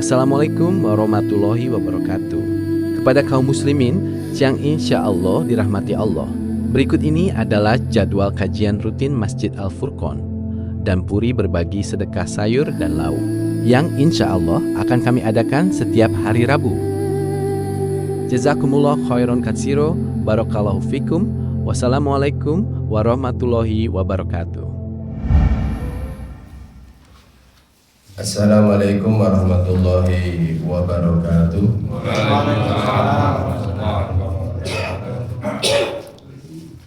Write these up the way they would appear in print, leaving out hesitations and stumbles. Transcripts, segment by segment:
Assalamualaikum warahmatullahi wabarakatuh. Kepada kaum muslimin yang insya Allah dirahmati Allah, berikut ini adalah jadwal kajian rutin Masjid Al-Furqon dan Puri berbagi sedekah sayur dan lauk yang insya Allah akan kami adakan setiap hari Rabu. Jazakumullah khairan katsiro, barakallahu fikum, wassalamualaikum warahmatullahi wabarakatuh. Assalamualaikum warahmatullahi wabarakatuh.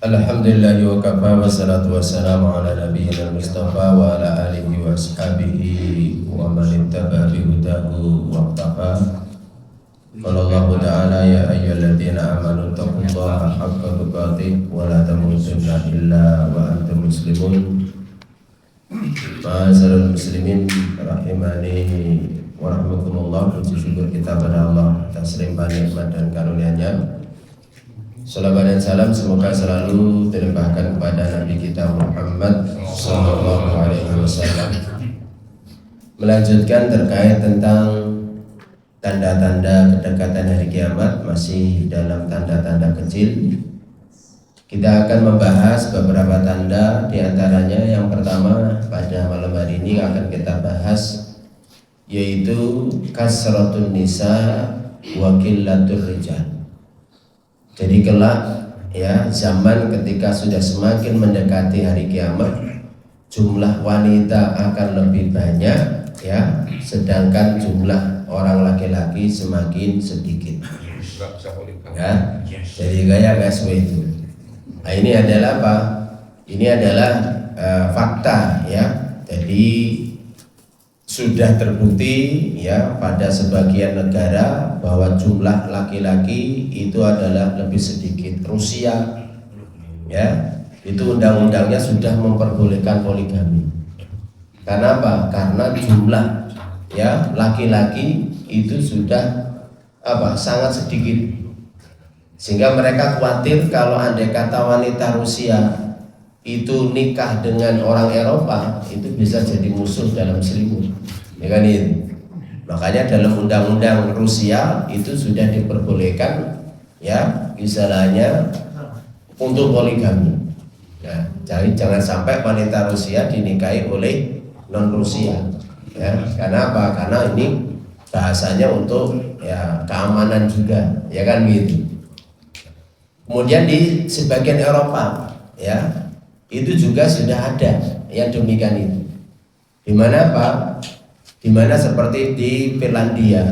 Alhamdulillah wa kafa wa salatu wassalamu ala nabiyyina Mustafa wa ala alihi wa ashabihi wa man ittaba bi hudahu wa iqtafa. Qala Allah ta'ala ya ayyuhalladzina amanu taqullaha haqqa tuqatih wa la tamutunna illa wa antum muslimun. Ma'asyiral muslimin rahimani wa rahmakumullah. Puji syukur kita pada Allah atas limpah nikmat dan karunia-Nya. Salawat dan salam semoga selalu terlimpahkan kepada Nabi kita Muhammad sallallahu alaihi wasallam. Melanjutkan terkait tentang tanda-tanda kedekatan hari kiamat, masih dalam tanda-tanda kecil. Kita akan membahas beberapa tanda, diantaranya yang pertama pada malam hari ini akan kita bahas, yaitu kasratun nisa wa qillatur rijal. Jadi kelak ya, zaman ketika sudah semakin mendekati hari kiamat, jumlah wanita akan lebih banyak ya, sedangkan jumlah orang laki-laki semakin sedikit. Ya, jadi kayak itu. Nah, ini adalah apa? Ini adalah fakta ya. Jadi sudah terbukti ya pada sebagian negara bahwa jumlah laki-laki itu adalah lebih sedikit. Rusia ya, itu undang-undangnya sudah memperbolehkan poligami. Karena apa? Karena jumlah ya laki-laki itu sudah sangat sedikit. Sehingga mereka khawatir kalau andai kata wanita Rusia itu nikah dengan orang Eropa, itu bisa jadi musuh dalam selimut, ya kan itu. Makanya dalam undang-undang Rusia itu sudah diperbolehkan ya, istilahnya untuk poligami. Nah, jadi jangan sampai wanita Rusia dinikahi oleh non Rusia, ya. Karena apa? Karena ini bahasanya untuk ya keamanan juga, ya kan gitu. Kemudian di sebagian Eropa ya, itu juga sudah ada yang demikian itu. Di mana apa? Di mana seperti di Finlandia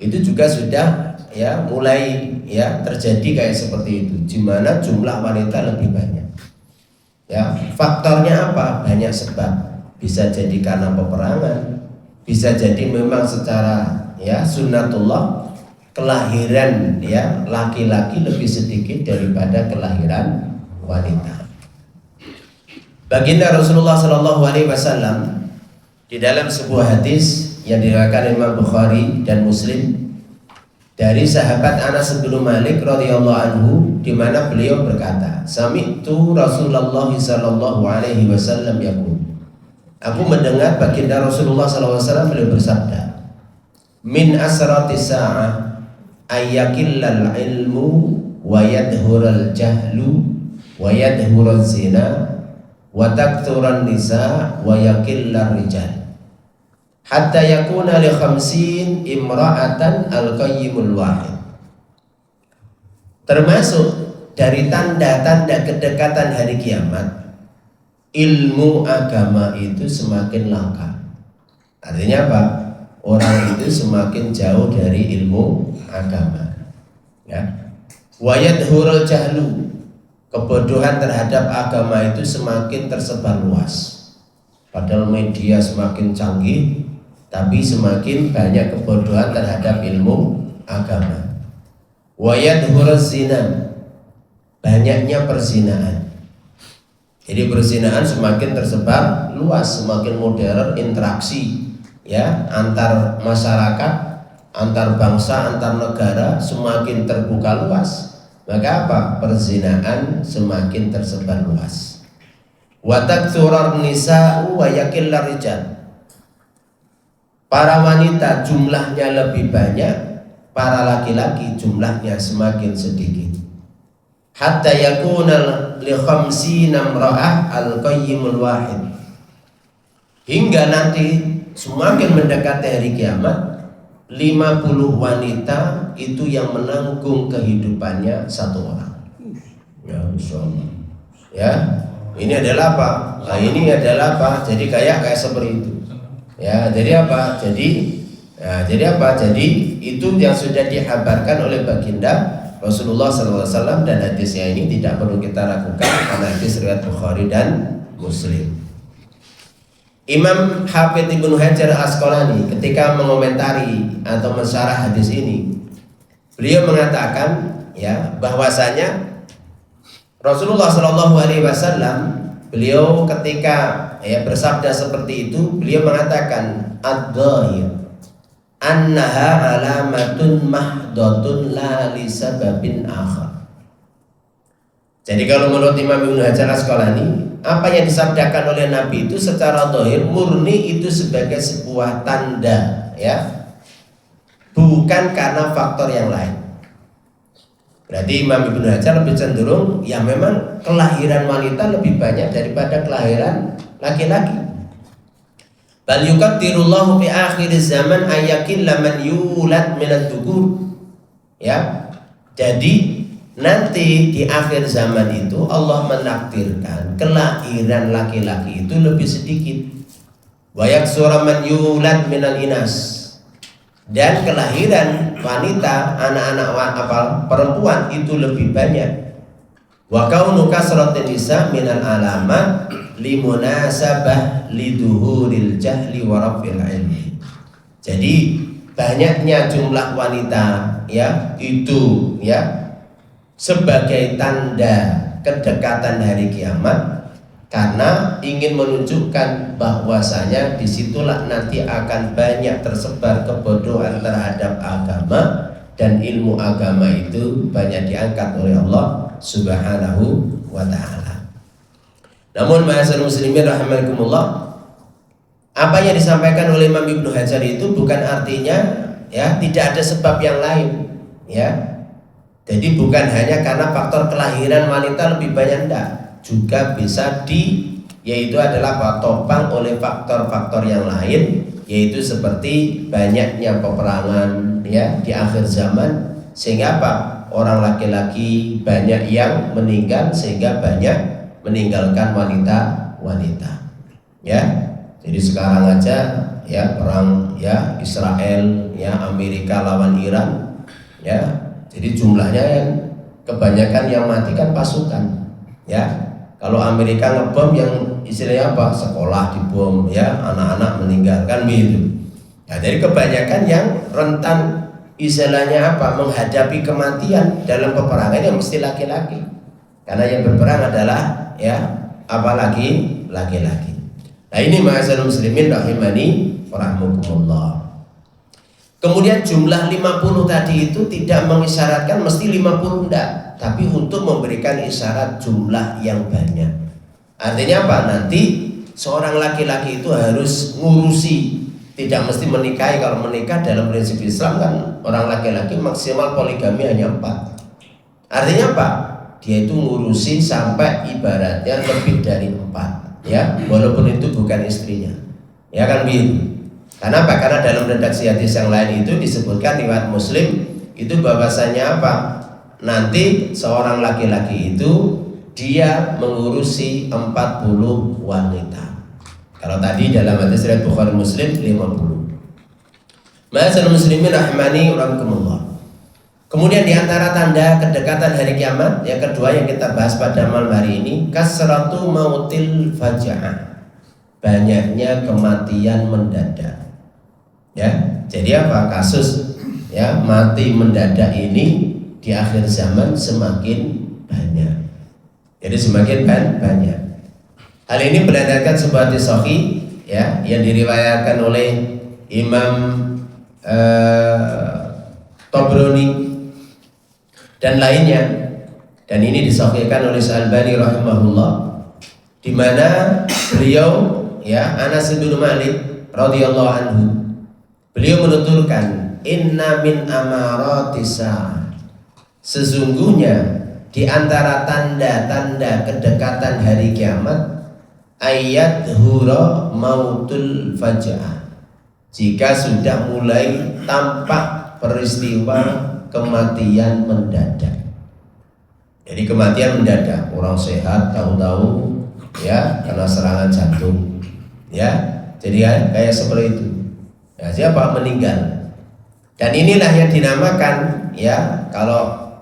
itu juga sudah ya mulai ya terjadi kayak seperti itu. Di mana jumlah wanita lebih banyak. Ya, faktornya apa? Banyak sebab. Bisa jadi karena peperangan, bisa jadi memang secara ya sunnatullah, kelahiran ya laki-laki lebih sedikit daripada kelahiran wanita. Baginda Rasulullah Shallallahu Alaihi Wasallam di dalam sebuah hadis yang diriwayatkan Imam Bukhari dan Muslim dari sahabat Anas bin Malik radhiyallahu anhu, di mana beliau berkata, "Sami'tu Rasulullah Shallallahu Alaihi Wasallam yaqul." Aku mendengar baginda Rasulullah Shallallahu Alaihi Wasallam beliau bersabda, "Min asratis sa'ah ayyakillal ilmu wa yadhurul jahlu wa yadhurul zina wa takturan nisa wa yakillar rijal hatta yakuna li 50 imra'atan al-qayyimul wahid." Termasuk dari tanda-tanda kedekatan hari kiamat, ilmu agama itu semakin langka. Artinya apa? Orang itu semakin jauh dari ilmu agama ya. Wa yadhurul jahlu, kebodohan terhadap agama itu semakin tersebar luas. Padahal media semakin canggih, tapi semakin banyak kebodohan terhadap ilmu agama. Wa yadhurul zina, banyaknya perzinaan. Jadi perzinaan semakin tersebar luas, semakin modern, interaksi ya antar masyarakat, antar bangsa, antar negara semakin terbuka luas. Maka apa? Perzinaan semakin tersebar luas. Wa taktsura nisa'u wa yakillar rijal. para wanita jumlahnya lebih banyak, para laki-laki jumlahnya semakin sedikit. Hatta yakuna li khamsina imra'ah al-qayyimul wahid. Hingga nanti semakin mendekati hari kiamat, 50 wanita itu yang menanggung kehidupannya satu orang. Ya, insyaallah. Ya, ini adalah apa? Nah, ini adalah apa? Jadi kayak seperti itu. Ya, jadi apa? Jadi itu yang sudah dihabarkan oleh baginda Rasulullah SAW, dan hadisnya ini tidak perlu kita ragukan karena hadis riwayat Bukhari dan Muslim. Imam Hafidz Ibnu Hajar Asqalani ketika mengomentari atau mensyarah hadis ini, beliau mengatakan ya bahwasanya Rasulullah SAW beliau ketika bersabda seperti itu, beliau mengatakan ad-dhahir annaha alamatun mahdatun la li sababin akhar. Jadi kalau menurut Imam Ibnu Hajar Asqalani, apa yang disabdakan oleh Nabi itu secara dhahir murni itu sebagai sebuah tanda, ya, bukan karena faktor yang lain. Berarti Imam Ibnu Hajar lebih cenderung ya memang kelahiran wanita lebih banyak daripada kelahiran laki-laki. Bal yuqaddirullahu fi akhir zaman ayakin laman yulad minad dukur. Ya. Jadi nanti di akhir zaman itu Allah menakdirkan kelahiran laki-laki itu lebih sedikit. Wa yaksura man yulad minal inas. Dan kelahiran wanita, anak-anak perempuan itu lebih banyak. Wa kaunu kasratin nisa minal alamat limunasabah liduhuril jahli wa rafil ilmi. Jadi banyaknya jumlah wanita ya itu ya sebagai tanda kedekatan hari kiamat, karena ingin menunjukkan bahwasanya disitulah nanti akan banyak tersebar kebodohan terhadap agama, dan ilmu agama itu banyak diangkat oleh Allah Subhanahu wa ta'ala. Namun ma'asyiral muslimin rahimakumullah, apa yang disampaikan oleh Imam Ibnu Hajar itu bukan artinya ya tidak ada sebab yang lain, ya. Jadi bukan hanya karena faktor kelahiran wanita lebih banyak, enggak, juga bisa yaitu adalah topang oleh faktor-faktor yang lain, yaitu seperti banyaknya peperangan ya di akhir zaman, sehingga apa? Orang laki-laki banyak yang meninggal sehingga banyak meninggalkan wanita-wanita. Ya. Jadi sekarang aja ya perang ya Israel ya Amerika lawan Iran ya. Jadi jumlahnya yang kebanyakan yang mati kan pasukan. Ya. Kalau Amerika ngebom yang istilahnya apa? Sekolah dibom ya, anak-anak meninggal kan begitu. Ya, jadi kebanyakan yang rentan istilahnya apa? Menghadapi kematian dalam peperangan yang mesti laki-laki. Karena yang berperang adalah ya apalagi laki-laki. Nah ini ma'asyiral muslimin rahimani wa rahmakumullah. Kemudian jumlah 50 tadi itu tidak mengisyaratkan mesti 50 enggak, tapi untuk memberikan isyarat jumlah yang banyak. Artinya apa? Nanti seorang laki-laki itu harus ngurusi, tidak mesti menikahi. Kalau menikah dalam prinsip Islam kan orang laki-laki maksimal poligami hanya 4. Artinya apa? Dia itu ngurusi sampai ibaratnya lebih dari 4 ya, walaupun itu bukan istrinya ya kan begitu. Karena apa? Karena dalam redaksi hadis yang lain itu disebutkan riwayat Muslim itu bahwasanya apa? Nanti seorang laki-laki itu dia mengurusi 40 wanita. Kalau tadi dalam hadis riwayat Bukhari Muslim 50. Ma'asyiral muslimin rahimani wa rahimakumullah. Kemudian di antara tanda kedekatan hari kiamat yang kedua yang kita bahas pada malam hari ini, kasratu mautil faja'ah, banyaknya kematian mendadak. Ya, jadi apa? Kasus ya mati mendadak ini di akhir zaman semakin banyak. Jadi semakin banyak. Hal ini berdasarkan sebuah hadis sahih ya yang diriwayatkan oleh Imam Tabrani dan lainnya, dan ini disahihkan oleh Al-Albani rahimahullah, di mana beliau ya Anas bin Malik radhiyallahu anhu Beliau menuturkan, inna min amaratis sa'ah, sesungguhnya di antara tanda-tanda kedekatan hari kiamat, ayat hura mautul faja'ah, jika sudah mulai tampak peristiwa kematian mendadak. Jadi kematian mendadak, orang sehat tahu-tahu ya karena serangan jantung, ya. Jadi kayak seperti itu. Ya, siapa meninggal. Dan inilah yang dinamakan ya kalau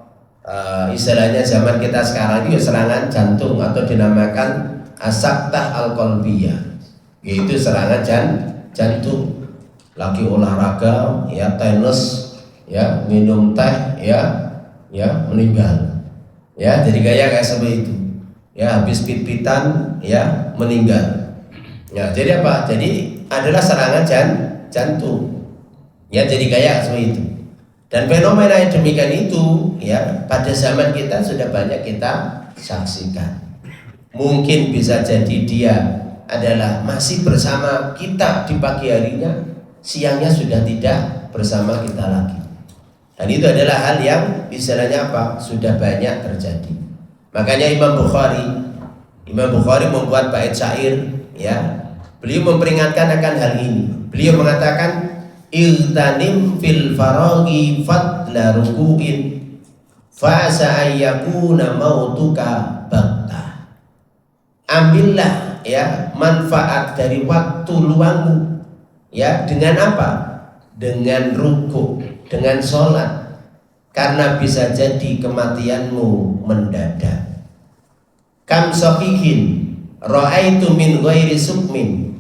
istilahnya zaman kita sekarang itu serangan jantung atau dinamakan asaktah al-qalbiyah, yaitu serangan jantung. Lagi olahraga ya tenis ya minum teh ya meninggal. Ya, jadi kayak seperti itu. Ya, habis pit-pitan ya meninggal. Ya, jadi apa? Jadi adalah serangan jantung. Ya, jadi kayak seperti itu. Dan fenomena yang demikian itu ya pada zaman kita sudah banyak kita saksikan. Mungkin bisa jadi dia adalah masih bersama kita di pagi harinya, siangnya sudah tidak bersama kita lagi. Dan itu adalah hal yang istilahnya apa? Sudah banyak terjadi. Makanya Imam Bukhari membuat bait syair ya. Beliau memperingatkan akan hal ini. Beliau mengatakan iltanim fil faraghi fadla ruku'in fa sa'ayyakuna mautuka bakta. Ambillah ya manfaat dari waktu luangmu ya dengan apa? Dengan ruku', dengan sholat, karena bisa jadi kematianmu mendadak. Kam sahihin ra'aitu min ghairi sukmin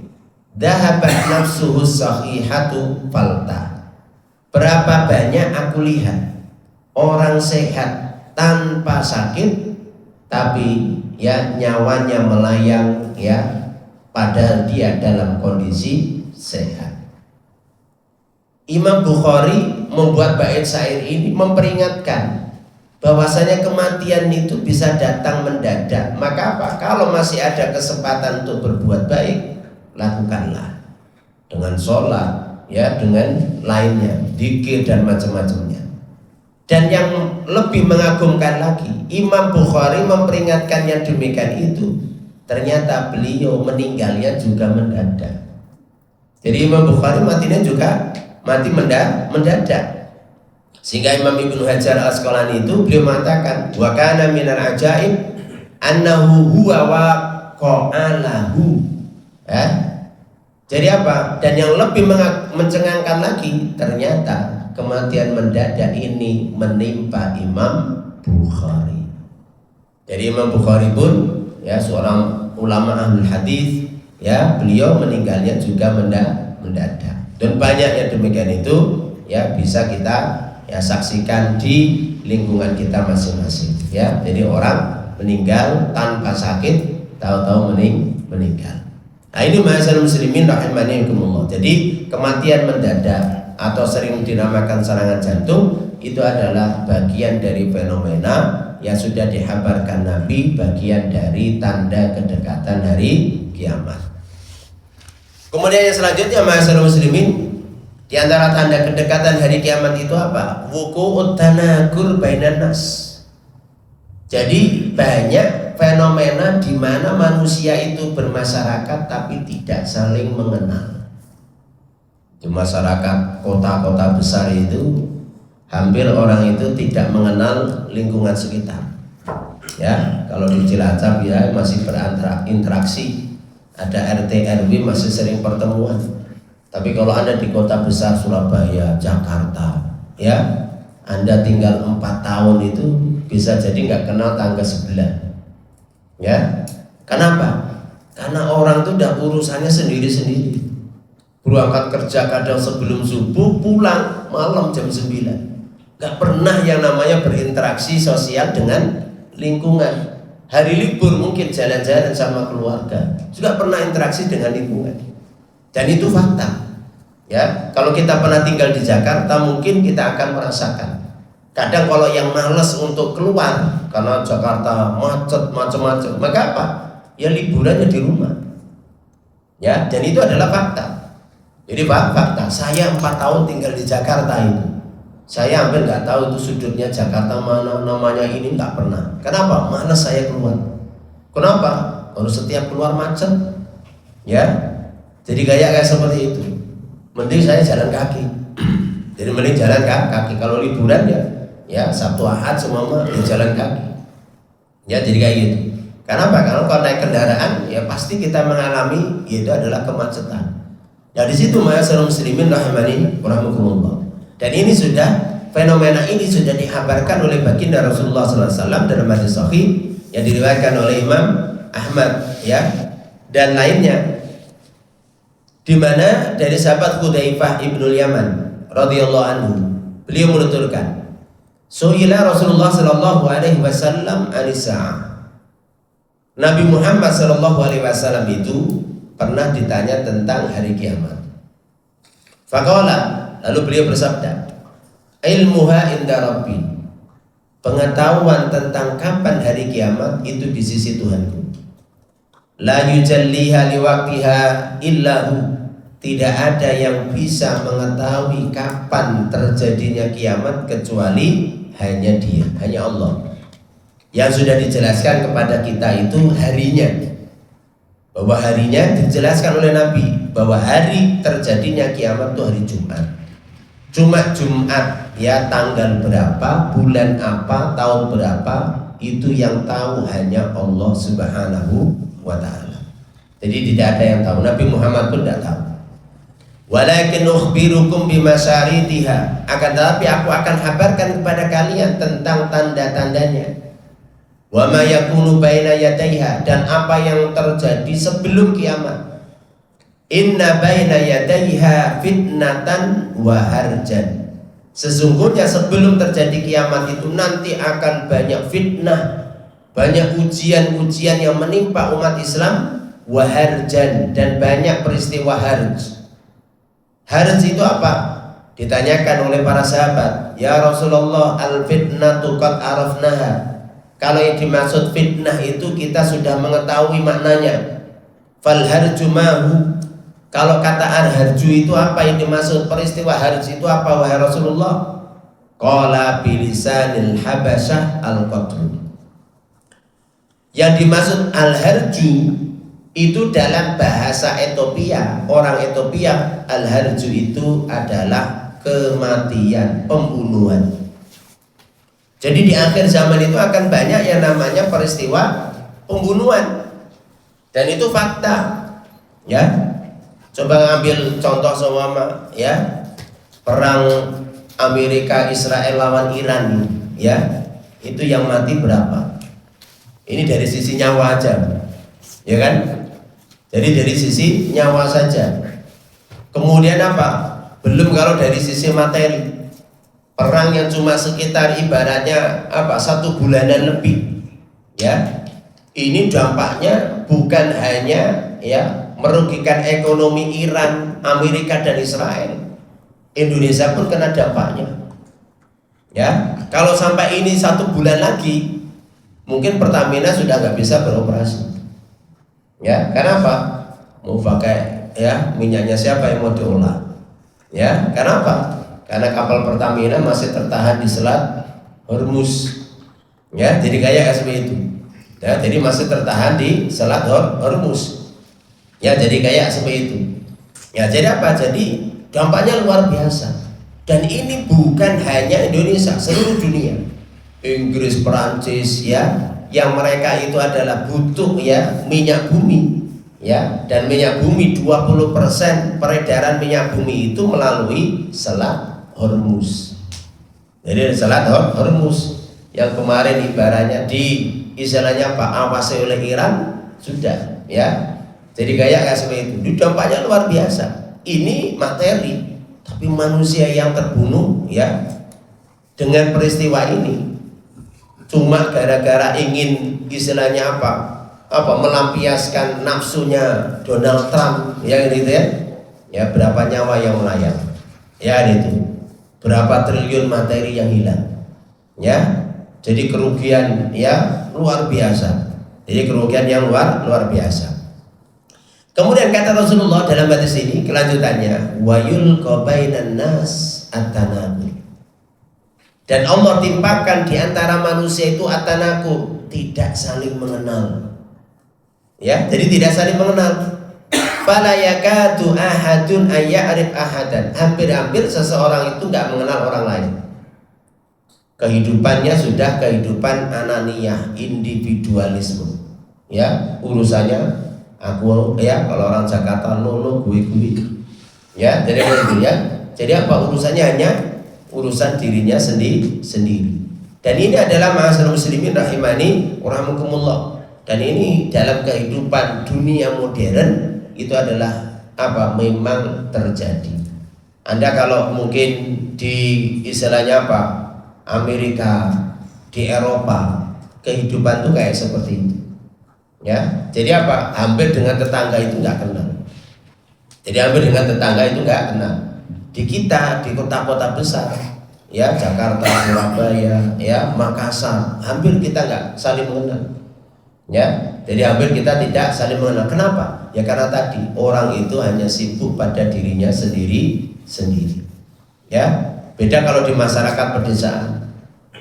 dhahabat nafsuhu sahihatu falta. Berapa banyak aku lihat orang sehat tanpa sakit tapi ya nyawanya melayang ya padahal dia dalam kondisi sehat. Imam Bukhari membuat bait syair ini memperingatkan bahwasanya kematian itu bisa datang mendadak. Maka apa? Kalau masih ada kesempatan untuk berbuat baik, lakukanlah dengan sholat, ya dengan lainnya, dzikir dan macam-macamnya. Dan yang lebih mengagumkan lagi, Imam Bukhari memperingatkan yang demikian itu. Ternyata beliau meninggalnya juga mendadak. Jadi Imam Bukhari matinya juga mati mendadak. Sehingga Imam Ibnu Hajar Al-Asqalani itu beliau mengatakan wa kana minal ajaib annahu huwa waqa'alahu. Ya. Jadi apa? Dan yang lebih mencengangkan lagi, ternyata kematian mendadak ini menimpa Imam Bukhari. Jadi Imam Bukhari pun ya seorang ulama ahlul hadis, ya beliau meninggalnya juga mendadak. Dan banyak yang demikian itu ya bisa kita ya saksikan di lingkungan kita masing-masing ya. Jadi orang meninggal tanpa sakit, tahu-tahu meninggal. Nah ini ma'asyiral muslimin rahimanyakumullah. Jadi kematian mendadak atau sering dinamakan serangan jantung itu adalah bagian dari fenomena yang sudah dihabarkan Nabi, bagian dari tanda kedekatan hari kiamat. Kemudian yang selanjutnya ma'asyiral muslimin, di antara tanda kedekatan hari kiamat itu apa? Wuqu'ut tanakur bainan nas. Jadi banyak fenomena di mana manusia itu bermasyarakat tapi tidak saling mengenal. Di masyarakat kota-kota besar itu hampir orang itu tidak mengenal lingkungan sekitar. Ya, kalau di Cilacap ya masih berinteraksi. Ada RT RW masih sering pertemuan. Tapi kalau Anda di kota besar Surabaya, Jakarta, ya Anda tinggal 4 tahun itu bisa jadi nggak kenal tangga sebelah. Ya, kenapa? Karena orang itu udah urusannya sendiri-sendiri. Berangkat kerja kadang sebelum subuh, pulang malam jam 9. Nggak pernah yang namanya berinteraksi sosial dengan lingkungan. Hari libur mungkin jalan-jalan sama keluarga, juga pernah interaksi dengan lingkungan. Dan itu fakta. Ya, kalau kita pernah tinggal di Jakarta mungkin kita akan merasakan. Kadang kalau yang malas untuk keluar karena Jakarta macet macam-macam, maka apa? Ya liburannya di rumah. Ya, dan itu adalah fakta. Jadi fakta, saya 4 tahun tinggal di Jakarta itu. Saya hampir nggak tahu itu sudutnya Jakarta mana, namanya ini nggak pernah. Kenapa? Malas saya keluar. Kenapa? Harus setiap keluar macet. Ya, jadi kayak seperti itu. Mending saya jalan kaki. Jadi mending jalan kaki. Kalau liburan ya Sabtu Ahad semua ya jalan kaki. Ya jadi kayak gitu. Kenapa? Karena kalau naik kendaraan ya pasti kita mengalami itu adalah kemacetan. Nah di situ ma'asyiral muslimin rahimani rahimakumullah. Dan ini fenomena ini sudah dihabarkan oleh baginda Rasulullah SAW dalam hadis sahih yang diriwayatkan oleh Imam Ahmad ya dan lainnya, di mana dari sahabat Hudzaifah ibnul Yaman radhiyallahu anhu, beliau menuturkan, su'ila Rasulullah sallallahu alaihi wasallam anis-sa'ah. Nabi Muhammad sallallahu alaihi wasallam itu pernah ditanya tentang hari kiamat. Faqala, lalu beliau bersabda, ilmuha inda rabbi. Pengetahuan tentang kapan hari kiamat itu di sisi Tuhanku. La yujalliha liwaqtiha illahu. Tidak ada yang bisa mengetahui kapan terjadinya kiamat kecuali hanya Dia, hanya Allah. Yang sudah dijelaskan kepada kita itu harinya. Bahwa harinya dijelaskan oleh Nabi bahwa hari terjadinya kiamat itu hari Jumat. Jumat ya, tanggal berapa, bulan apa, tahun berapa, itu yang tahu hanya Allah Subhanahu wa ta'ala. Jadi tidak ada yang tahu, Nabi Muhammad pun tidak tahu. Walakin ukhbirukum bimasyaritiha, akan tetapi aku akan habarkan kepada kalian tentang tanda-tandanya. Wa ma yakunu baina yadayha, dan apa yang terjadi sebelum kiamat. Inna baina yadayha fitnatan wa harjan. Sesungguhnya sebelum terjadi kiamat itu nanti akan banyak fitnah, banyak ujian-ujian yang menimpa umat Islam, wa harjan, dan banyak peristiwa harj. Harj itu apa? Ditanyakan oleh para sahabat, ya Rasulullah, al fitnatu qad arafnaha. Kalau yang dimaksud fitnah itu kita sudah mengetahui maknanya. Fal harju mahu. Kalau kata harju itu apa yang dimaksud, peristiwa harju itu apa wahai Rasulullah? Qala bilisanil habasyah al-qatru. Yang dimaksud al-harju itu dalam bahasa Ethiopia, orang Ethiopia, al-harju itu adalah kematian, pembunuhan. Jadi di akhir zaman itu akan banyak yang namanya peristiwa pembunuhan. Dan itu fakta. Ya. Coba ambil contoh seumpama ya, perang Amerika Israel lawan Iran ya. Itu yang mati berapa? Ini dari sisi nyawa aja. Ya kan? Jadi dari sisi nyawa saja. Kemudian apa? Belum kalau dari sisi materi. Perang yang cuma sekitar ibaratnya apa, 1 bulanan lebih ya, ini dampaknya bukan hanya ya merugikan ekonomi Iran, Amerika dan Israel, Indonesia pun kena dampaknya ya. Kalau sampai ini 1 bulan lagi mungkin Pertamina sudah nggak bisa beroperasi ya. Kenapa? Mau pakai ya minyaknya siapa yang mau diolah ya? Kenapa? Karena kapal Pertamina masih tertahan di Selat Hormuz ya, jadi kayak seperti itu ya, jadi masih tertahan di Selat Hormuz ya, jadi kayak seperti itu ya. Jadi apa? Jadi dampaknya luar biasa, dan ini bukan hanya Indonesia, seluruh dunia, Inggris, Perancis ya, yang mereka itu adalah butuh ya minyak bumi ya, dan minyak bumi 20% peredaran minyak bumi itu melalui Selat Hormuz. Jadi Selat Hormuz yang kemarin ibaratnya di istilahnya apa, awasi oleh Iran sudah ya. Jadi kayak seperti itu. Dampaknya luar biasa. Ini materi, tapi manusia yang terbunuh ya dengan peristiwa ini cuma gara-gara ingin istilahnya apa melampiaskan nafsunya Donald Trump ya gitu ya. Ya berapa nyawa yang melayang ya itu. Berapa triliun materi yang hilang ya. Jadi kerugian ya luar biasa. Jadi kerugian yang luar biasa. Kemudian kata Rasulullah dalam hadis ini kelanjutannya, wa yulqa bainan nas at-tanaqul. Dan Allah timpakan di antara manusia itu at-tanaqul, tidak saling mengenal. Ya, jadi tidak saling mengenal. Fala yakadu ahadun ayya'rif ahadan. Hampir-hampir seseorang itu enggak mengenal orang lain. Kehidupannya sudah kehidupan ananiyah, individualisme. Ya, urusannya aku, ya kalau orang Jakarta lo gue. Ya, jadi begitu ya. Jadi apa urusannya? Hanya urusan dirinya sendiri. Dan ini adalah ma'asyiral muslimin rahimani wa rahimakumullah. Dan ini dalam kehidupan dunia modern itu adalah apa? Memang terjadi. Anda kalau mungkin di istilahnya apa? Amerika, di Eropa, kehidupan tuh kayak seperti itu. Ya, jadi apa? Hampir dengan tetangga itu nggak kenal. Jadi hampir dengan tetangga itu nggak kenal. Di kita, di kota-kota besar, ya Jakarta, Surabaya, ya Makassar, hampir kita nggak saling mengenal. Ya, jadi hampir kita tidak saling mengenal. Kenapa? Ya karena tadi orang itu hanya sibuk pada dirinya sendiri. Ya, beda kalau di masyarakat pedesaan.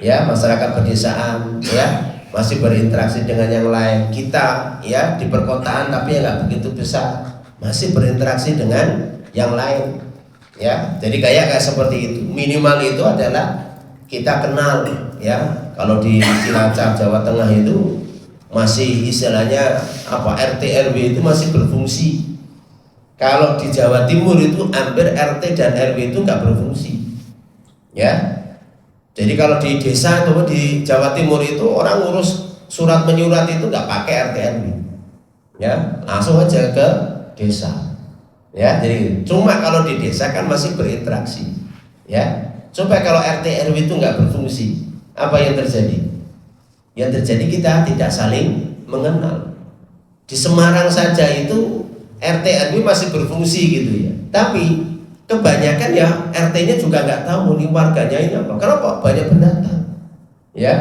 Ya, masyarakat pedesaan, ya. Masih berinteraksi dengan yang lain. Kita ya di perkotaan tapi ya nggak begitu besar, masih berinteraksi dengan yang lain. Ya, jadi kayak seperti itu. Minimal itu adalah kita kenal. Ya, kalau di Cilacap Jawa Tengah itu masih istilahnya apa? RT RW itu masih berfungsi. Kalau di Jawa Timur itu hampir RT dan RW itu nggak berfungsi. Ya. Jadi kalau di desa atau di Jawa Timur itu orang ngurus surat menyurat itu nggak pakai RT RW, ya langsung aja ke desa, ya. Jadi cuma kalau di desa kan masih berinteraksi, ya. Coba kalau RT RW itu nggak berfungsi, apa yang terjadi? Yang terjadi kita tidak saling mengenal. Di Semarang saja itu RT RW masih berfungsi gitu ya, tapi kebanyakan ya RT-nya juga nggak tahu nih warganya ini apa. Kenapa? Banyak pendatang. Ya,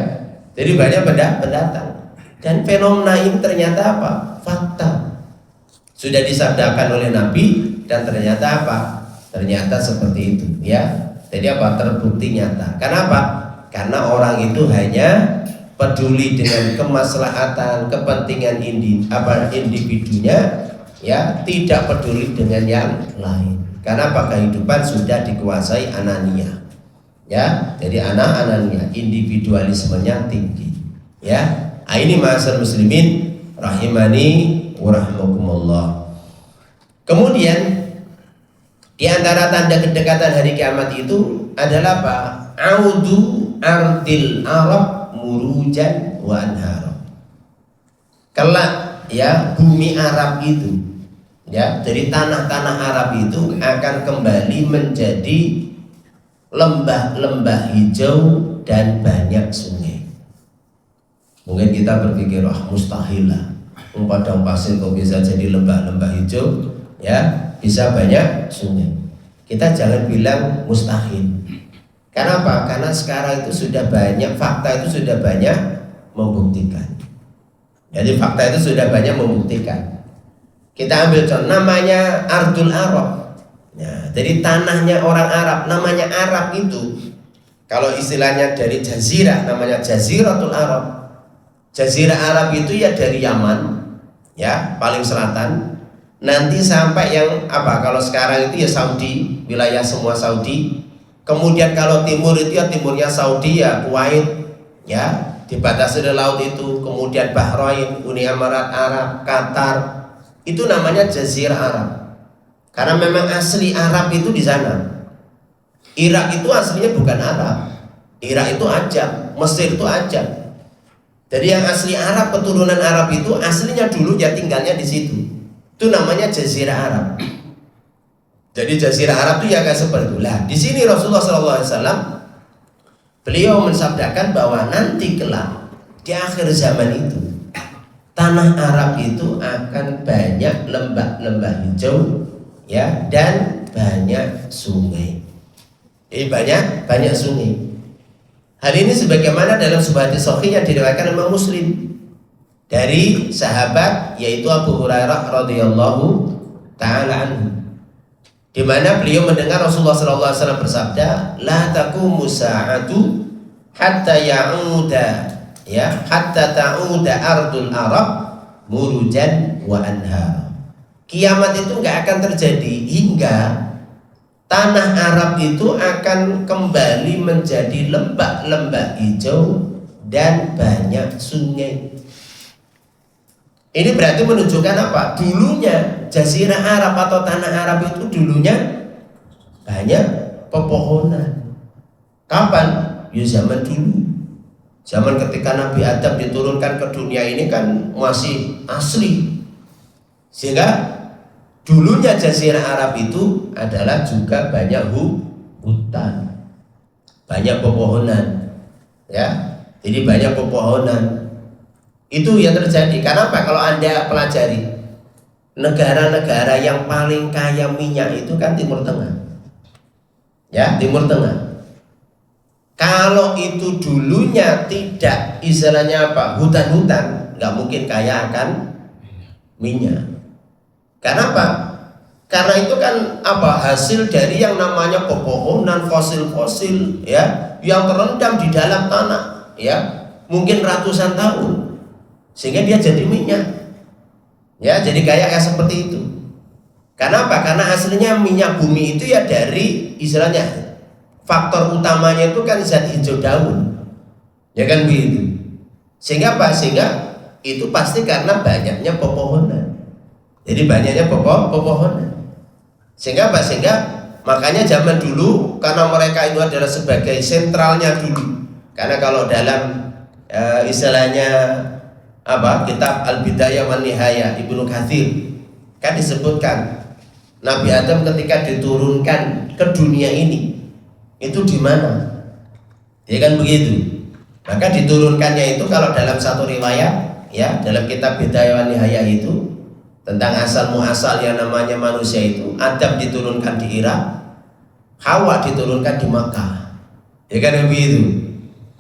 jadi banyak pendatang. Dan fenomena ini ternyata apa? Fakta. Sudah disabdakan oleh Nabi dan ternyata apa? Ternyata seperti itu. Ya, jadi apa? Terbukti nyata. Kenapa? Karena orang itu hanya peduli dengan kemaslahatan, kepentingan individunya, ya, tidak peduli dengan yang lain. Karena apa? Kehidupan sudah dikuasai anania. Ya, jadi anania, individualismenya tinggi. Ya, ini ma'asyiral muslimin rahimani wa rahimakumullah. Kemudian di antara tanda kedekatan hari kiamat itu adalah apa? Audu ardil Arab murujan wa anhara. Kelak ya bumi Arab itu, ya, dari tanah-tanah Arab itu akan kembali menjadi lembah-lembah hijau dan banyak sungai. Mungkin kita berpikir, mustahil lah, padang pasir kok bisa jadi lembah-lembah hijau, ya, bisa banyak sungai. Kita jangan bilang mustahil. Karena apa? Karena sekarang itu sudah banyak, fakta itu sudah banyak membuktikan. Jadi fakta itu sudah banyak membuktikan. Kita ambil contoh namanya Ardul Arab. Ya, jadi tanahnya orang Arab, namanya Arab itu kalau istilahnya dari jazirah namanya Jaziratul Arab. Jazirah Arab itu ya dari Yaman, ya, paling selatan, nanti sampai yang apa? Kalau sekarang itu ya Saudi, wilayah semua Saudi. Kemudian kalau timur itu ya timurnya Saudi ya Kuwait, ya, dibatasi oleh laut itu. Kemudian Bahrain, Uni Emirat Arab, Qatar. Itu namanya Jazirah Arab. Karena memang asli Arab itu di sana. Irak itu aslinya bukan Arab. Irak itu Ajam, Mesir itu Ajam. Jadi yang asli Arab, keturunan Arab itu aslinya dulu ya tinggalnya di situ. Itu namanya Jazirah Arab. Jadi Jazirah Arab itu ya kayak seperti itu. Lah, di sini Rasulullah SAW beliau mensabdakan bahwa nanti kelak di akhir zaman itu tanah Arab itu akan banyak lembah-lembah hijau, ya, dan banyak sungai. Jadi banyak sungai. Hal ini sebagaimana dalam sebuah hadis sahih yang diriwayatkan oleh Muslim. dari sahabat yaitu Abu Hurairah radhiyallahu taala anhu, di mana beliau mendengar Rasulullah sallallahu alaihi wasallam bersabda, la taqumu sa'atu hatta ta'uda ardul Arab murujan wa anhar. Kiamat itu enggak akan terjadi hingga tanah Arab itu akan kembali menjadi lembah-lembah hijau dan banyak sungai. Ini berarti menunjukkan apa? Dulunya Jazirah Arab atau tanah Arab itu dulunya banyak pepohonan. Kapan? Ya zaman dulu. Zaman ketika Nabi Adam diturunkan ke dunia ini kan masih asli. Sehingga dulunya Jazirah Arab itu adalah juga banyak hutan, banyak pepohonan, ya. Jadi banyak pepohonan. Itu yang terjadi. Karena apa? Kalau Anda pelajari negara-negara yang paling kaya minyak itu kan Timur Tengah, ya, Timur Tengah. Kalau itu dulunya tidak istilahnya apa? Hutan-hutan, nggak mungkin kaya akan minyak. Karena apa? Karena itu kan apa? Hasil dari yang namanya pepohonan fosil-fosil, ya, yang terendam di dalam tanah, ya, mungkin ratusan tahun. Sehingga dia jadi minyak, ya, jadi kayak seperti itu. Karena apa? Karena hasilnya minyak bumi itu ya dari istilahnya faktor utamanya itu kan zat hijau daun, ya kan begitu. Sehingga apa? Sehingga itu pasti karena banyaknya pepohonan. Jadi banyaknya pepohonan. Sehingga apa? Sehingga makanya zaman dulu karena mereka itu adalah sebagai sentralnya dulu. Karena kalau dalam istilahnya apa, kitab Al-Bidayah wan Nihayah Ibnu Katsir kan disebutkan Nabi Adam ketika diturunkan ke dunia ini itu di mana? Ya kan begitu. Maka diturunkannya itu kalau dalam satu riwayat, ya, dalam kitab Bidayah wan Nihayah itu tentang asal muasal yang namanya manusia itu, Adam diturunkan di Irak, Hawa diturunkan di Makkah. Ya kan begitu.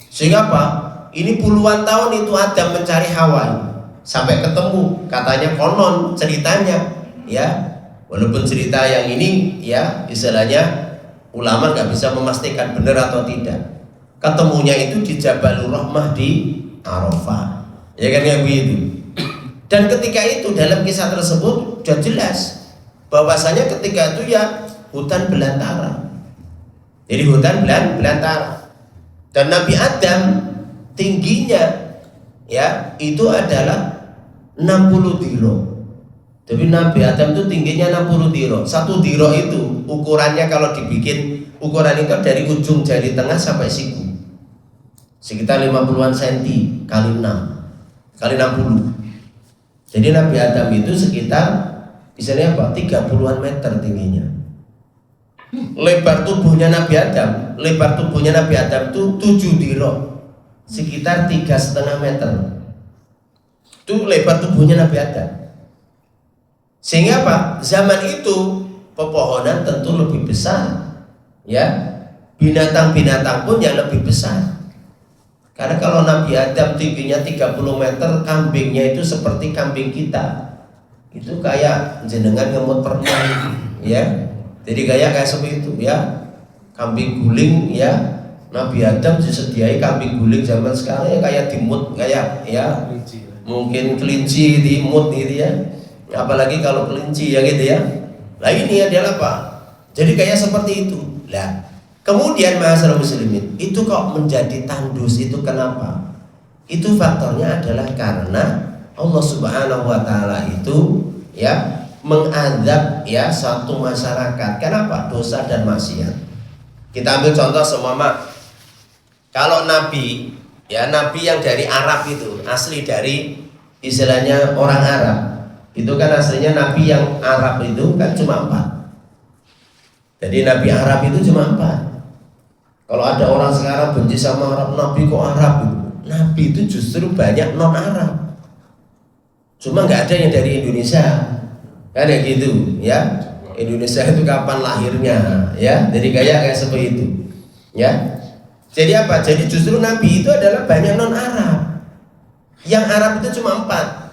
Sehingga apa? Ini puluhan tahun itu Adam mencari Hawa sampai ketemu, katanya konon ceritanya, ya, walaupun cerita yang ini ya istilahnya ulama nggak bisa memastikan benar atau tidak. Ketemunya itu di Jabalur Rahmah di Arafah, ya kan yang begitu. Dan ketika itu dalam kisah tersebut sudah jelas bahwasanya ketika itu ya hutan belantara. Jadi hutan belantara. Dan Nabi Adam tingginya ya itu adalah 60 diro. Jadi Nabi Adam itu tingginya 60 diro. Satu diro itu ukurannya kalau dibikin ukuran itu dari ujung jari tengah sampai siku, sekitar 50-an senti kali 6 kali 60. Jadi Nabi Adam itu sekitar misalnya apa? 30-an meter tingginya. Lebar tubuhnya Nabi Adam itu 7 diro, sekitar 3,5 meter. Itu lebar tubuhnya Nabi Adam. Sehingga apa? Zaman itu pepohonan tentu lebih besar, ya. Binatang-binatang pun yang lebih besar. Karena kalau Nabi Adam tingginya 30 meter, kambingnya itu seperti kambing kita. Itu kayak jenengan ngemut permen, ya. Jadi kayak seperti itu, ya. Kambing guling, ya. Nabi Adam disediai kambing guling zaman sekarang ya kayak dimut, kayak ya mungkin kelinci dimut gitu ya. Apalagi kalau kelinci ya gitu ya. Lah ini adalah apa? Jadi kayak seperti itu. Lah, kemudian ma'asyiral muslimin, itu kok menjadi tandus itu kenapa? Itu faktornya adalah karena Allah Subhanahu wa taala itu ya mengadab ya satu masyarakat. Kenapa? Dosa dan maksiat. Kita ambil contoh seumpama kalau nabi, ya nabi yang dari Arab itu, asli dari istilahnya orang Arab, itu kan aslinya nabi yang Arab itu kan cuma 4. Jadi nabi Arab itu cuma 4. Kalau ada orang sekarang benci sama Arab, nabi kok Arab itu? Nabi itu justru banyak non Arab. Cuma nggak ada yang dari Indonesia, kan ya gitu, ya. Indonesia itu kapan lahirnya, ya? Jadi kayak seperti itu, ya. Jadi apa? Jadi justru Nabi itu adalah banyak non Arab. Yang Arab itu cuma 4.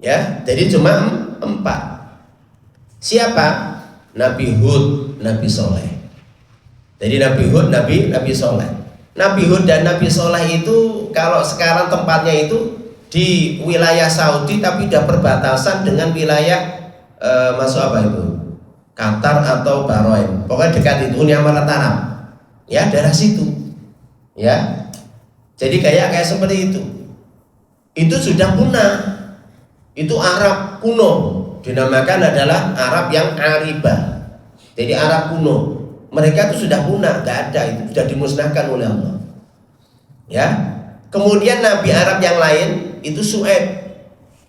Ya, jadi cuma 4. Siapa? Nabi Hud, Nabi Soleh. Jadi Nabi Hud, Nabi Soleh. Nabi Hud dan Nabi Soleh itu kalau sekarang tempatnya itu di wilayah Saudi, tapi sudah perbatasan dengan wilayah masuk apa itu? Qatar atau Bahrain. Pokoknya dekat itu, Uni Emirat Arab. Ya, daerah situ. Ya. Jadi kayak seperti itu. Itu sudah punah. Itu Arab kuno, dinamakan adalah Arab yang Aribah. Jadi Arab kuno, mereka itu sudah punah, tidak ada, itu sudah dimusnahkan oleh Allah. Ya, kemudian Nabi Arab yang lain itu Su'aib.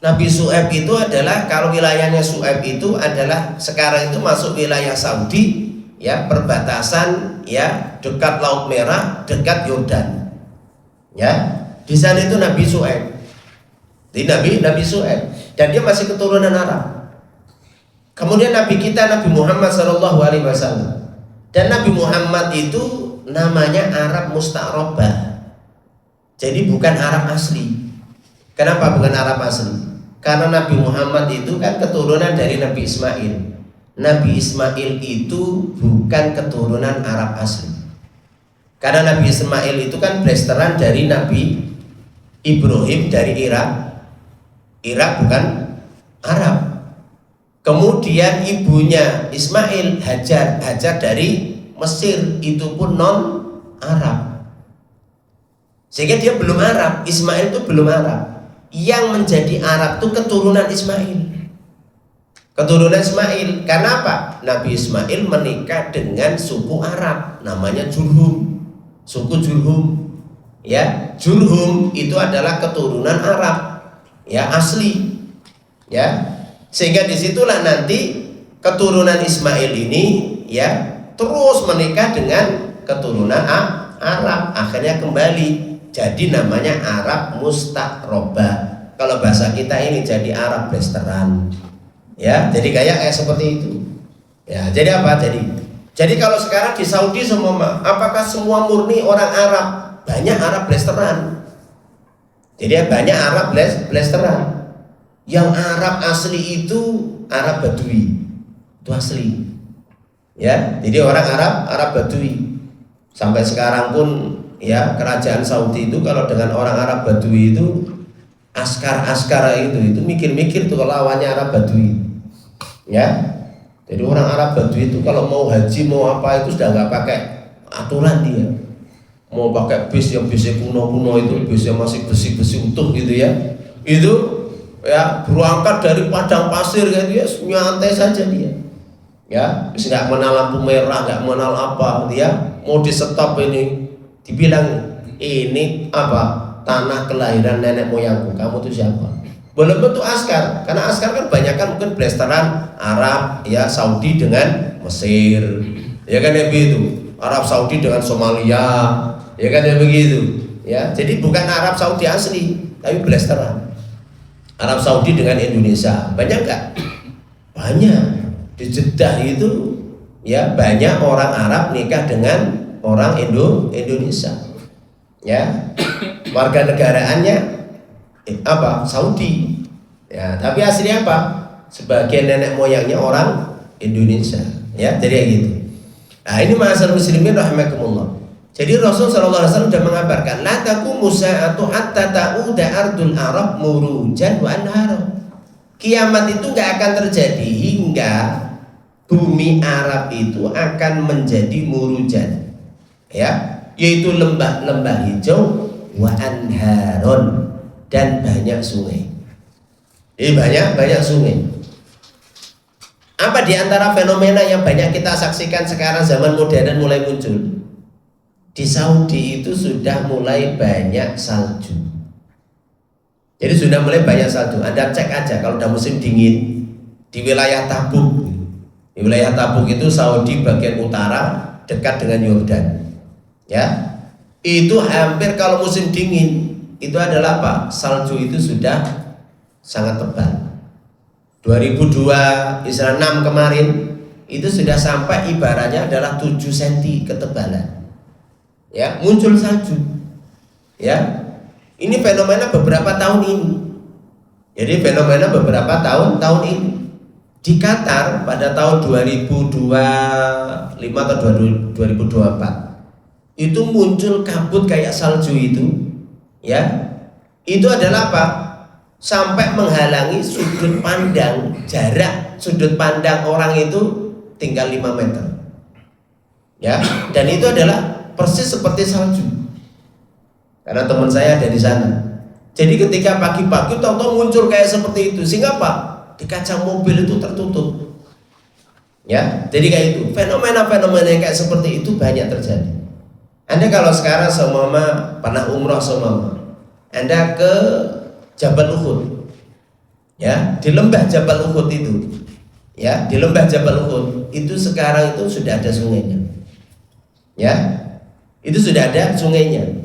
Nabi Su'aib itu adalah, kalau wilayahnya Su'aib itu adalah sekarang itu masuk wilayah Saudi, ya, perbatasan, ya, dekat Laut Merah, dekat Yordan. Ya, di sana itu Nabi Su'aib. Jadi Nabi Su'aib, dan dia masih keturunan Arab. Kemudian Nabi kita Nabi Muhammad SAW, dan Nabi Muhammad itu namanya Arab Musta'robah. Jadi bukan Arab asli. Kenapa bukan Arab asli? Karena Nabi Muhammad itu kan keturunan dari Nabi Ismail. Nabi Ismail itu bukan keturunan Arab asli. Karena Nabi Ismail itu kan blasteran dari Nabi Ibrahim dari Irak bukan Arab. Kemudian ibunya Ismail Hajar dari Mesir, itu pun non Arab. Sehingga dia belum Arab, Ismail itu belum Arab. Yang menjadi Arab itu keturunan Ismail. Keturunan Ismail. Karena apa? Nabi Ismail menikah dengan suku Arab, namanya Jurhum. Suku Jurhum. Ya, Jurhum itu adalah keturunan Arab. Ya, asli. Ya. Sehingga disitulah nanti keturunan Ismail ini, ya, terus menikah dengan keturunan Arab, akhirnya kembali jadi namanya Arab Musta'robah. Kalau bahasa kita ini jadi Arab blasteran. Ya, jadi kayak seperti itu. Ya, jadi apa? Jadi kalau sekarang di Saudi semua, apakah semua murni orang Arab? Banyak Arab blasteran. Jadi banyak Arab blasteran. Yang Arab asli itu Arab Badui, itu asli. Ya, jadi orang Arab Badui. Sampai sekarang pun, ya, kerajaan Saudi itu kalau dengan orang Arab Badui itu askar itu mikir-mikir tuh kalau lawannya Arab Badui. Ya, jadi orang Arab Badui itu kalau mau haji mau apa itu sudah nggak pakai aturan dia. Mau pakai bis yang bisnya kuno-kuno itu, bis yang masih besi-besi utuh gitu ya. Itu ya berangkat dari padang pasir kan, dia nyantai saja dia. Ya, nggak mengenal lampu merah, nggak mengenal apa, dia mau di stop ini, dibilang ini apa? Tanah kelahiran nenek moyangku, kamu tuh siapa? Belum tentu askar, karena askar kan banyak kan mungkin blasteran Arab, ya, Saudi dengan Mesir, ya kan ya begitu. Arab Saudi dengan Somalia, ya kan ya begitu. Ya, jadi bukan Arab Saudi asli, tapi blasteran. Arab Saudi dengan Indonesia banyak nggak? Banyak. Di Jeddah itu, ya, banyak orang Arab nikah dengan orang Indonesia. Ya, warga negaraannya apa? Saudi. Ya, tapi aslinya apa? Sebagian nenek moyangnya orang Indonesia. Ya, jadi gitu. Nah, ini ma'asyiral muslimin rahimakumullah. Jadi Rasul sallallahu alaihi wasallam sudah mengabarkan, la taqumu sa'atu hatta ta'uda ardul Arab murujan wa anhara. Kiamat itu enggak akan terjadi hingga bumi Arab itu akan menjadi murujan. Ya, yaitu lembah-lembah hijau wa anharon, dan banyak sungai. Banyak sungai. Apa di antara fenomena yang banyak kita saksikan sekarang zaman modern mulai muncul? Di Saudi itu sudah mulai banyak salju. Jadi sudah mulai banyak salju. Anda cek aja kalau udah musim dingin di wilayah Tabuk. Di wilayah Tabuk itu Saudi bagian utara dekat dengan Yordan. Ya. Itu hampir kalau musim dingin itu adalah apa? Salju itu sudah sangat tebal. 2002 Isra 6 kemarin itu sudah sampai ibaratnya adalah 7 cm ketebalan. Ya, muncul salju. Ya. Ini fenomena beberapa tahun ini. Jadi fenomena beberapa tahun ini. Di Qatar pada tahun 2025 atau 2024 itu muncul kabut kayak salju itu, ya. Itu adalah apa? Sampai menghalangi sudut pandang, jarak sudut pandang orang itu tinggal 5 meter. Ya, dan itu adalah persis seperti salju. Karena teman saya ada di sana. Jadi ketika pagi-pagi tahu-tahu muncul kayak seperti itu, sehingga apa? Di kaca mobil itu tertutup. Ya, jadi kayak itu. Fenomena-fenomena yang kayak seperti itu banyak terjadi. Anda kalau sekarang seumpama pernah umroh seumpama, Anda ke Jabal Uhud, ya, di lembah Jabal Uhud itu, ya, di lembah Jabal Uhud itu sekarang itu sudah ada sungainya, ya, itu sudah ada sungainya.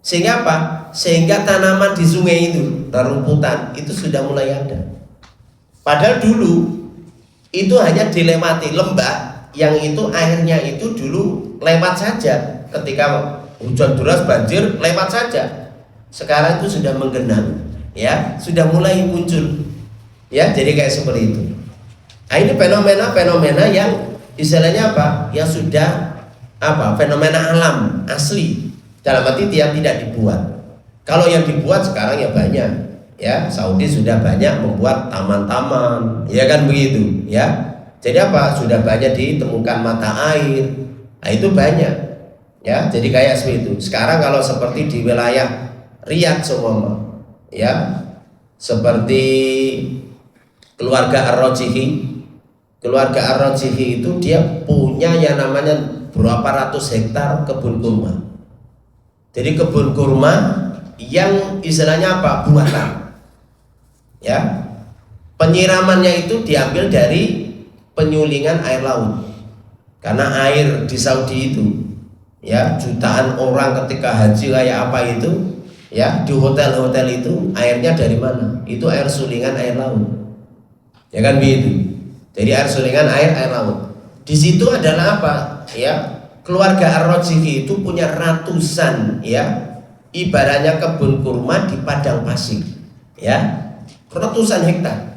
Sehingga apa? Sehingga tanaman di sungai itu, rumputan itu sudah mulai ada. Padahal dulu itu hanya dilewati lembah yang itu airnya itu dulu lewat saja, ketika hujan deras banjir lewat saja. Sekarang itu sudah menggenang, ya, sudah mulai muncul, ya, jadi kayak seperti itu. Nah, ini fenomena yang istilahnya apa? Yang sudah apa? Fenomena alam asli, dalam arti yang tidak dibuat. Kalau yang dibuat sekarang ya banyak, ya, Saudi sudah banyak membuat taman-taman, ya kan begitu, ya. Jadi apa? Sudah banyak ditemukan mata air. Nah, itu banyak, ya. Jadi kayak seperti itu. Sekarang kalau seperti di wilayah Riyadh semua, ya, seperti keluarga Ar-Rajihi itu dia punya yang namanya berapa ratus hektar kebun kurma. Jadi kebun kurma yang istilahnya apa? Buatan, ya. Penyiramannya itu diambil dari penyulingan air laut. Karena air di Saudi itu, ya, jutaan orang ketika haji kayak apa itu, ya, di hotel-hotel itu airnya dari mana? Itu air sulingan air laut, ya kan begitu. Jadi air sulingan air laut. Di situ adalah apa? Ya, keluarga Ar-Rajihi itu punya ratusan, ya, ibaratnya kebun kurma di padang pasir, ya, ratusan hektar.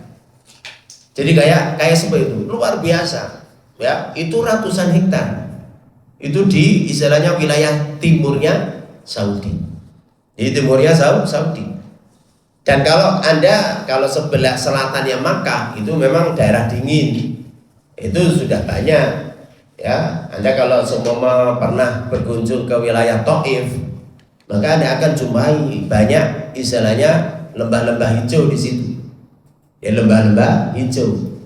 Jadi kayak seperti itu, luar biasa, ya. Itu ratusan hektar. Itu di istilahnya wilayah timurnya Saudi. Di timurnya Saudi. Dan kalau sebelah selatannya Makkah itu memang daerah dingin, itu sudah banyak, ya. Anda kalau semua pernah berkunjung ke wilayah Taif, maka Anda akan jumpai banyak istilahnya lembah-lembah hijau di situ, ya, lembah-lembah hijau.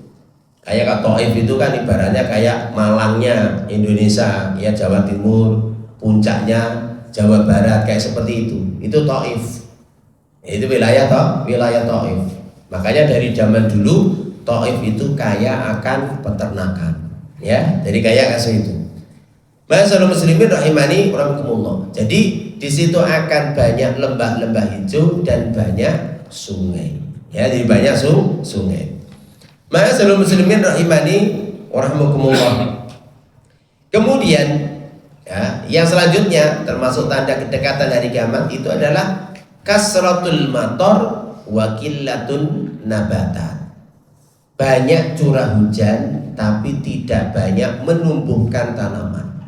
Kayak Taif itu kan ibaratnya kayak Malangnya Indonesia, ya, Jawa Timur, puncaknya Jawa Barat, kayak seperti itu. Itu Taif. Itu wilayah Taif. Makanya dari zaman dulu Taif itu kaya akan peternakan, ya. Jadi kaya kayak itu. Ma'asyiral muslimin rahimani rahimakumullah. Jadi di situ akan banyak lembah-lembah hijau dan banyak sungai, ya. Jadi banyak sungai. Ma'asyiral muslimin rahimani rahimakumullah. Kemudian, ya, yang selanjutnya termasuk tanda kedekatan hari kiamat itu adalah kasratul matar wa qillatun nabatat. Banyak curah hujan tapi tidak banyak menumbuhkan tanaman.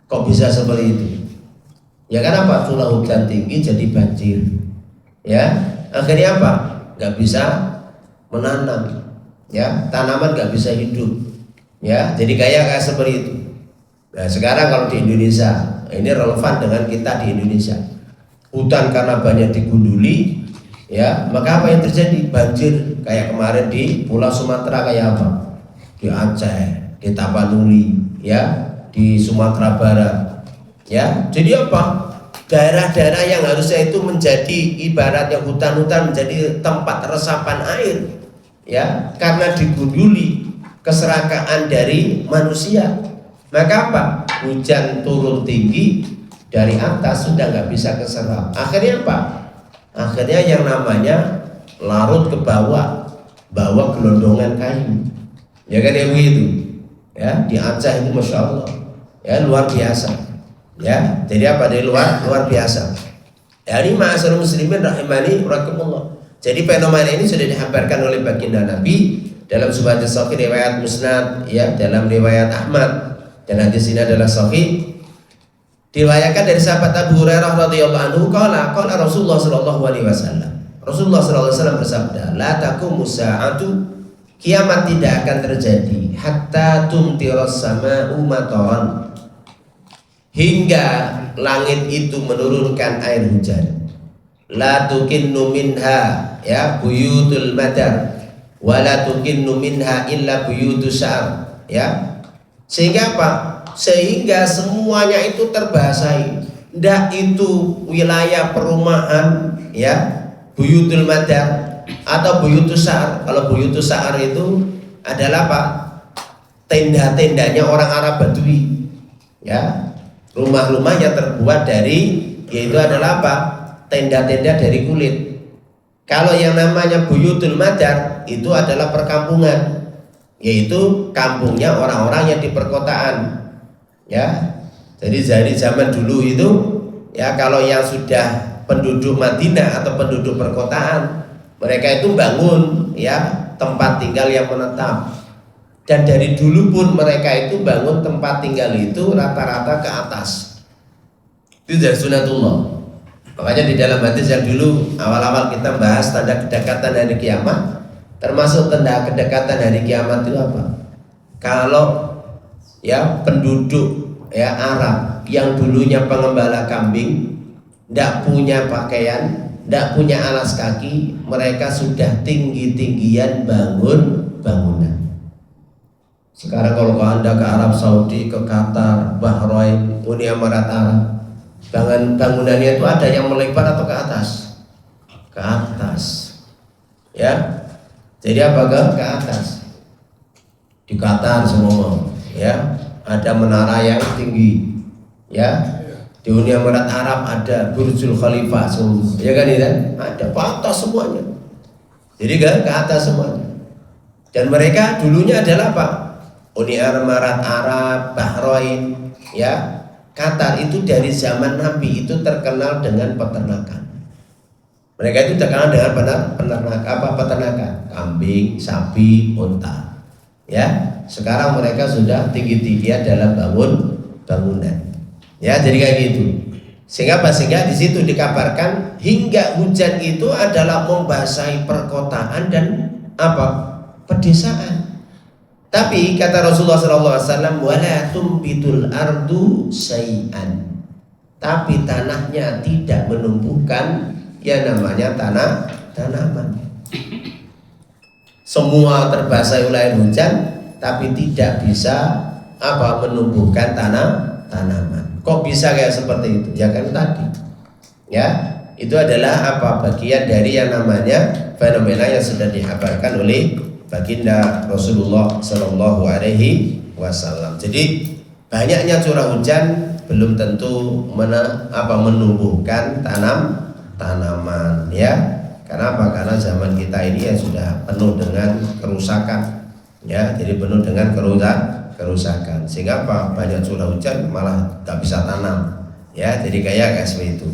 Kok bisa seperti itu? Ya kan apa? Curah hujan tinggi jadi banjir, ya. Akhirnya apa? Gak bisa menanam, ya. Tanaman gak bisa hidup, ya. Jadi kayak seperti itu. Nah, sekarang kalau di Indonesia, ini relevan dengan kita di Indonesia. Hutan karena banyak digunduli, ya, maka apa yang terjadi? Banjir kayak kemarin di Pulau Sumatera, kayak apa? Di Aceh, di Tapanuli, ya, di Sumatera Barat, ya. Jadi apa? Daerah-daerah yang harusnya itu menjadi ibaratnya hutan-hutan menjadi tempat resapan air, ya, karena digunduli keserakaan dari manusia. Maka apa? Hujan turun tinggi dari atas sudah nggak bisa keserap. Akhirnya apa? Akhirnya yang namanya larut ke bawah, bawa gelondongan kayu, ya kan, ya begitu, ya. Di Aceh itu masya Allah, ya, luar biasa, ya. Jadi apa? Dari luar biasa. Dari ma'asyiral muslimin rahimani rahimakumullah. Jadi fenomena ini sudah dihabarkan oleh baginda Nabi dalam sebuah hadis sahih riwayat Musnad, ya, dalam riwayat Ahmad, dan hadis ini adalah sahih. Diriwayatkan dari sahabat Abu Hurairah radhiyallahu anhu, qala Rasulullah sallallahu alaihi wasallam. Rasulullah sallallahu alaihi wasallam bersabda, "La taqumu sa'atu, kiamat tidak akan terjadi hatta tumtiras sama'u mataran." Hingga langit itu menurunkan air hujan. La tukinnu minha, ya, buyutul madar, wa la tukinnu minha illa buyutus syar, ya. Sehingga apa? Sehingga semuanya itu terbasahi. Ndak itu wilayah perumahan, ya, buyutul madar atau buyutus syar. Kalau buyutus syar itu adalah apa? Tenda-tendanya orang Arab Badui, ya. Rumah-rumah yang terbuat dari, yaitu adalah apa? Tenda-tenda dari kulit. Kalau yang namanya buyutul madar itu adalah perkampungan, yaitu kampungnya orang-orang yang di perkotaan, ya. Jadi dari zaman dulu itu, ya, kalau yang sudah penduduk Madinah atau penduduk perkotaan, mereka itu bangun, ya, tempat tinggal yang menetap. Dan dari dulu pun mereka itu bangun tempat tinggal itu rata-rata ke atas. Itu dari sunatullah. Makanya di dalam hadis yang dulu awal-awal kita bahas tanda kedekatan hari kiamat, termasuk tanda kedekatan hari kiamat itu apa? Kalau, ya, penduduk, ya, Arab yang dulunya pengembala kambing, tidak punya pakaian, tidak punya alas kaki, mereka sudah tinggi-tinggian bangun bangunan. Sekarang kalau Anda ke Arab Saudi, ke Qatar, Bahrain, Uni Emirat Arab, bangunannya itu ada yang melebar atau ke atas? Ke atas, ya. Jadi apa, ke atas? Di Qatar semua, ya, ada menara yang tinggi, ya. Di Uni Emirat Arab ada Burjul Khalifah semua, ya kan, ya? Ada ke atas semuanya. Jadi ke atas semuanya. Dan mereka dulunya adalah apa? Uni Emirat Arab, Bahrain, ya, Qatar itu dari zaman Nabi itu terkenal dengan peternakan. Mereka itu terkenal dengan peternakan, kambing, sapi, unta. Ya, sekarang mereka sudah tinggi-tinggian dalam bangunan. Ya, jadi kayak gitu. Sehingga di situ dikabarkan hingga hujan itu adalah membasahi perkotaan dan apa? Pedesaan. Tapi kata Rasulullah SAW, wala tumbitul ardu syai'an. Tapi tanahnya tidak menumbuhkan yang namanya tanaman. Semua terbasahi oleh hujan, tapi tidak bisa apa? Menumbuhkan tanaman. Kok bisa kayak seperti itu? Ya kan tadi, ya, itu adalah apa? Bagian dari yang namanya fenomena yang sudah dihabarkan oleh baginda Rasulullah Sallallahu Alaihi Wasallam. Jadi banyaknya curah hujan belum tentu menumbuhkan tanaman, ya. Karena apa? Karena zaman kita ini yang sudah penuh dengan kerusakan, ya. Jadi penuh dengan kerusakan. Sehingga apa? Banyak curah hujan malah tak bisa tanam, ya. Jadi kayak seperti itu.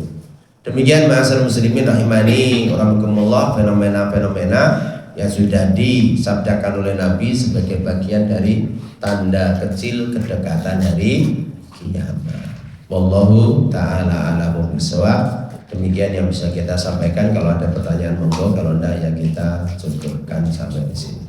Demikian ma'asyiral muslimin rahimani rahimakumullah, fenomena-fenomena yang sudah disabdakan oleh Nabi sebagai bagian dari tanda kecil kedekatan hari kiamat. Wallahu ta'ala a'lamu bishawab. Demikian yang bisa kita sampaikan. Kalau ada pertanyaan monggo, kalau enggak ya kita cukupkan sampai di sini.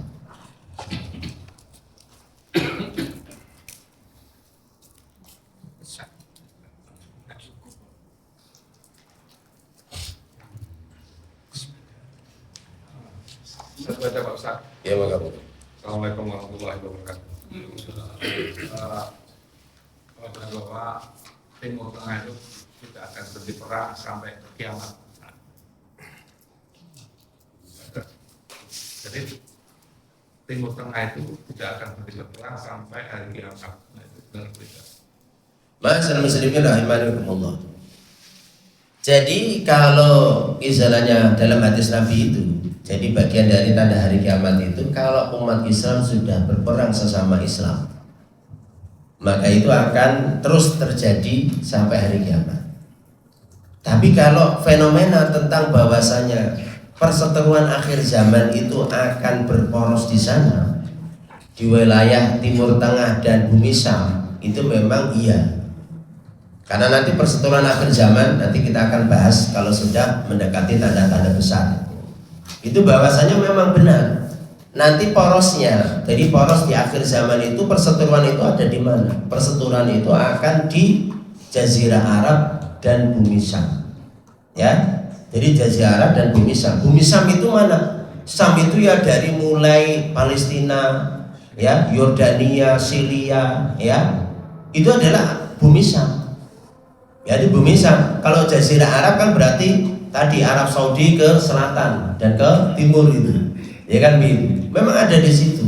Baca Pak Ustaz. Ya, maka Bu. Assalamualaikum warahmatullahi wabarakatuh. Bahwa Timur Tengah itu tidak akan berhenti perang sampai kiamat. Jadi Timur Tengah itu tidak akan berhenti perang sampai hari kiamat. Nah, itu benar tidak. Ma'asyiral muslimin rahimakumullah. Jadi kalau istilahnya dalam hadis Nabi itu, jadi bagian dari tanda hari kiamat itu kalau umat Islam sudah berperang sesama Islam, maka itu akan terus terjadi sampai hari kiamat. Tapi kalau fenomena tentang bahwasanya perseteruan akhir zaman itu akan berporos di sana, di wilayah Timur Tengah dan Bumi Syam, itu memang iya. Karena nanti perseteruan akhir zaman nanti kita akan bahas kalau sudah mendekati tanda-tanda besar. Itu bahwasanya memang benar. Nanti porosnya, jadi poros di akhir zaman itu perseteruan itu ada di mana? Perseteruan itu akan di Jazirah Arab dan Bumi Syam. Ya, jadi Jazirah Arab dan Bumi Syam. Bumi Syam itu mana? Syam itu ya dari mulai Palestina, ya, Yordania, Syria, ya, itu adalah Bumi Syam. Ya, di Bumi Syam. Kalau Jazirah Arab kan berarti tadi Arab Saudi ke selatan dan ke timur itu, ya kan begitu. Memang ada di situ.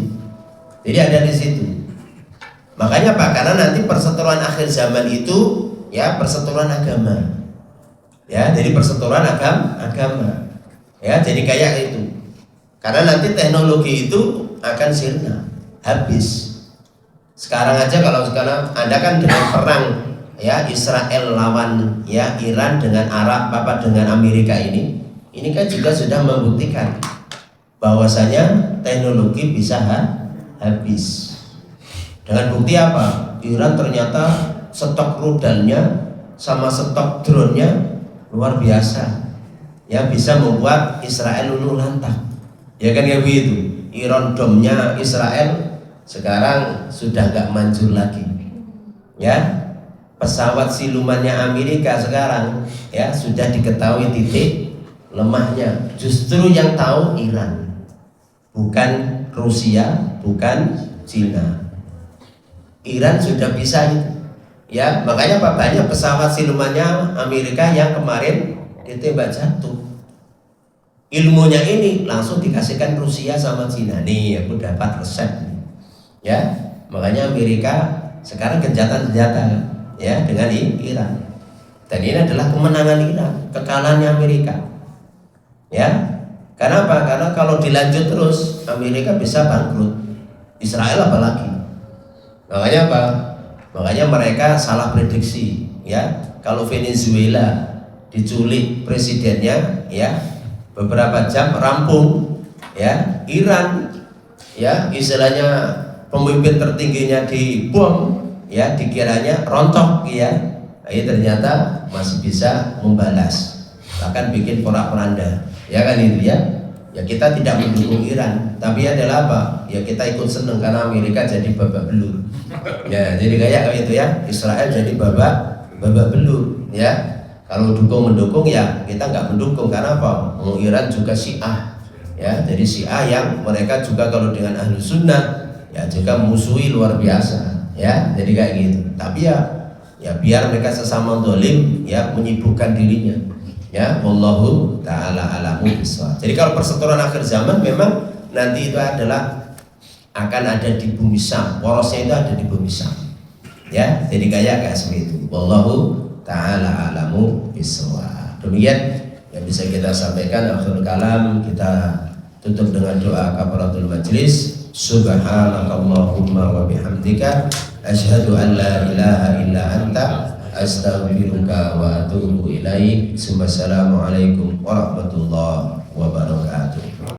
Jadi ada di situ. Makanya Pak, karena nanti perseteruan akhir zaman itu ya perseteruan agama. Ya, jadi perseteruan agama. Ya, jadi kayak itu. Karena nanti teknologi itu akan sirna, habis. Sekarang aja kalau sekarang Anda kan dengan perang ya Israel lawan ya Iran dengan Arab apa dengan Amerika ini kan juga sudah membuktikan bahwasanya teknologi bisa habis. Dengan bukti apa? Iran ternyata stok rudalnya sama stok drone-nya luar biasa. Ya, bisa membuat Israel luluh lantak. Ya kan ya begitu. Iron Dome-nya Israel sekarang sudah gak manjur lagi. Ya. Pesawat silumannya Amerika sekarang ya sudah diketahui titik lemahnya. Justru yang tahu Iran, bukan Rusia, bukan Cina. Iran sudah bisa itu. Ya, makanya Pak, banyak pesawat silumannya Amerika yang kemarin ditembak jatuh. Ilmunya ini langsung dikasihkan Rusia sama Cina. Nih, aku dapat resep. Ya, makanya Amerika sekarang gencatan senjata ya dengan Iran. Dan ini adalah kemenangan Iran, kekalahannya Amerika. Ya, karena apa? Karena kalau dilanjut terus Amerika bisa bangkrut. Israel apalagi. Makanya apa? Makanya mereka salah prediksi. Ya, kalau Venezuela diculik presidennya, ya beberapa jam rampung. Ya, Iran, ya istilahnya pemimpin tertingginya dibom. Ya, dikiranya rontok ya, ternyata masih bisa membalas, bahkan bikin porak-poranda, ya kan itu ya. Ya kita tidak mendukung Iran, tapi adalah apa? Ya kita ikut seneng karena Amerika jadi babak belur. Ya, jadi kayak gitu ya, Israel jadi babak belur. Ya, kalau mendukung ya kita nggak mendukung karena apa? Iran juga Syiah, ya, jadi Syiah yang mereka juga kalau dengan ahlu sunnah ya juga musuhi luar biasa. Ya, jadi kayak gitu. Tapi ya biar mereka sesama dolim ya menyibukkan dirinya. Ya, wallahu taala alamu bisawab. Jadi kalau perseteruan akhir zaman memang nanti itu adalah akan ada di Bumi Syam. Porosnya itu ada di Bumi Syam. Ya, jadi kayak seperti itu. Wallahu taala alamu bisawab. Demikian yang bisa kita sampaikan. Akhirul kalam kita tutup dengan doa kafaratul majlis. Subhanakallahumma wa bihamdika asyhadu an la ilaha illa anta astaghfiruka wa atubu ilaik. Wassalamualaikum warahmatullahi wabarakatuh.